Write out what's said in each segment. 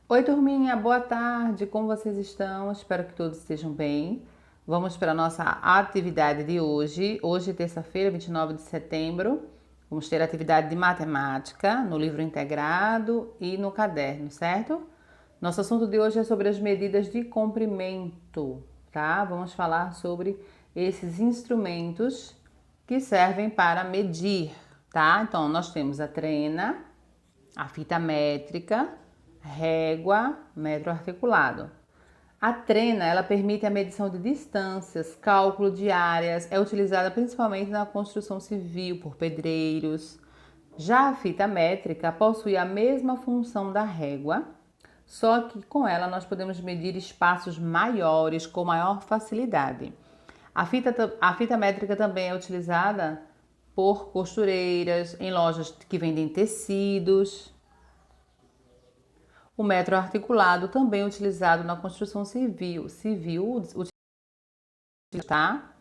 Oi, turminha, boa tarde, como vocês estão? Espero que todos estejam bem. Vamos para a nossa atividade de hoje. Hoje, terça-feira, 29 de setembro, vamos ter atividade de matemática no livro integrado e no caderno, certo? Nosso assunto de hoje é sobre as medidas de comprimento, tá? Vamos falar sobre esses instrumentos que servem para medir, tá? Então, nós temos a trena, a fita métrica, régua, metro articulado. A trena, ela permite a medição de distâncias, cálculo de áreas, é utilizada principalmente na construção civil por pedreiros. Já a fita métrica possui a mesma função da régua, só que com ela nós podemos medir espaços maiores com maior facilidade. A fita métrica também é utilizada por costureiras, em lojas que vendem tecidos. O metro articulado também é utilizado na construção civil, tá?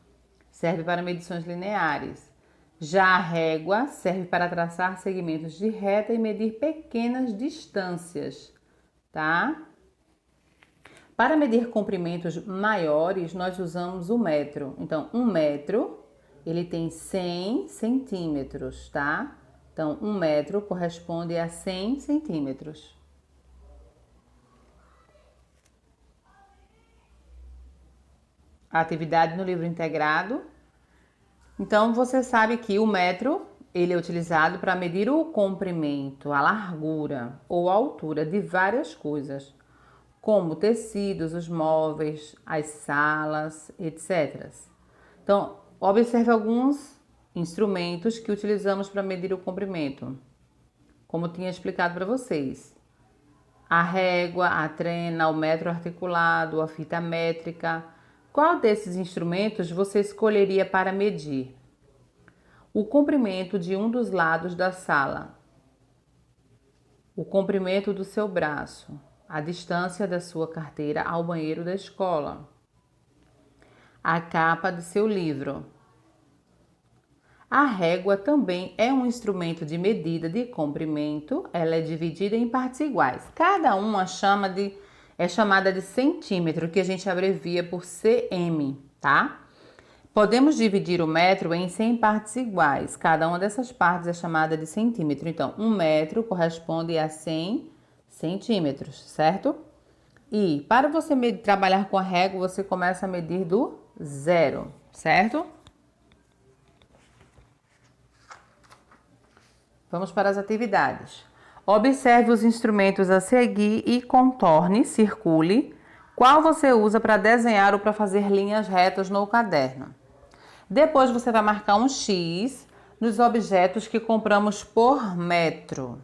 Serve para medições lineares. Já a régua serve para traçar segmentos de reta e medir pequenas distâncias, tá? Para medir comprimentos maiores, nós usamos o metro. Então, um metro, ele tem 100 centímetros, tá? Então, um metro corresponde a 100 centímetros. A atividade no livro integrado. Então, você sabe que o metro, ele é utilizado para medir o comprimento, a largura ou a altura de várias coisas, como tecidos, os móveis, as salas, etc. Então, observe alguns instrumentos que utilizamos para medir o comprimento, como tinha explicado para vocês. A régua, a trena, o metro articulado, a fita métrica. Qual desses instrumentos você escolheria para medir o comprimento de um dos lados da sala, o comprimento do seu braço, a distância da sua carteira ao banheiro da escola, a capa de seu livro? A régua também é um instrumento de medida de comprimento, ela é dividida em partes iguais. Cada uma é chamada de centímetro, que a gente abrevia por cm, tá? Podemos dividir o metro em 100 partes iguais. Cada uma dessas partes é chamada de centímetro. Então, um metro corresponde a 100 centímetros, certo? E para você trabalhar com a régua, você começa a medir do zero, certo? Vamos para as atividades. Observe os instrumentos a seguir e contorne, circule, qual você usa para desenhar ou para fazer linhas retas no caderno. Depois você vai marcar um X nos objetos que compramos por metro.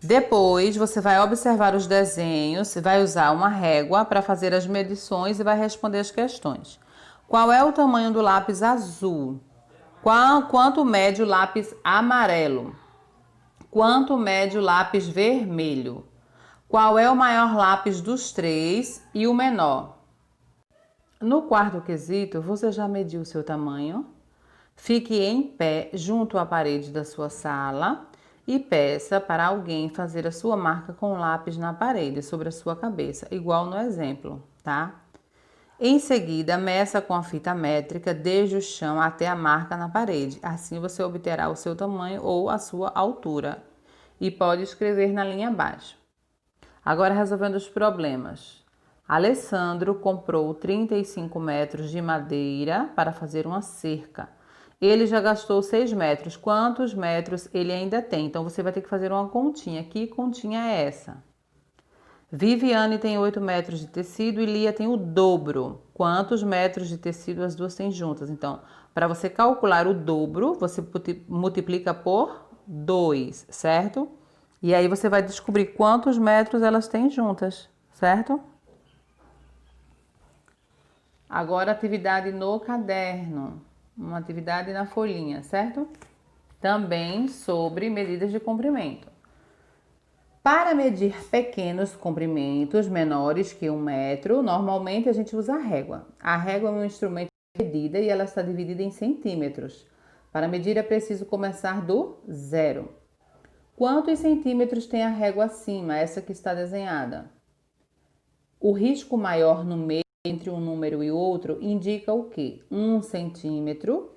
Depois você vai observar os desenhos, vai usar uma régua para fazer as medições e vai responder as questões. Qual é o tamanho do lápis azul? Quanto mede o lápis amarelo? Quanto mede o lápis vermelho? Qual é o maior lápis dos três e o menor? No quarto quesito, você já mediu o seu tamanho? Fique em pé junto à parede da sua sala e peça para alguém fazer a sua marca com o lápis na parede sobre a sua cabeça, igual no exemplo, tá? Em seguida, meça com a fita métrica desde o chão até a marca na parede. Assim você obterá o seu tamanho ou a sua altura e pode escrever na linha abaixo. Agora resolvendo os problemas. Alessandro comprou 35 metros de madeira para fazer uma cerca. Ele já gastou 6 metros. Quantos metros ele ainda tem? Então você vai ter que fazer uma continha. Que continha é essa? Viviane tem 8 metros de tecido e Lia tem o dobro. Quantos metros de tecido as duas têm juntas? Então, para você calcular o dobro, você multiplica por 2, certo? E aí você vai descobrir quantos metros elas têm juntas, certo? Agora, atividade no caderno, uma atividade na folhinha, certo? Também sobre medidas de comprimento. Para medir pequenos comprimentos menores que 1 metro, normalmente a gente usa a régua. A régua é um instrumento de medida e ela está dividida em centímetros. Para medir é preciso começar do zero. Quantos centímetros tem a régua acima, essa que está desenhada? O risco maior no meio entre um número e outro indica o quê? 1 centímetro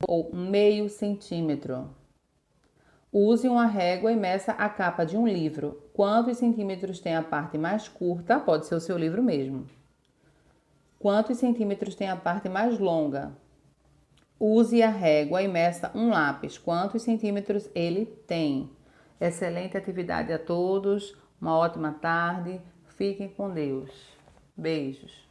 ou meio centímetro. Use uma régua e meça a capa de um livro. Quantos centímetros tem a parte mais curta? Pode ser o seu livro mesmo. Quantos centímetros tem a parte mais longa? Use a régua e meça um lápis. Quantos centímetros ele tem? Excelente atividade a todos. Uma ótima tarde. Fiquem com Deus. Beijos.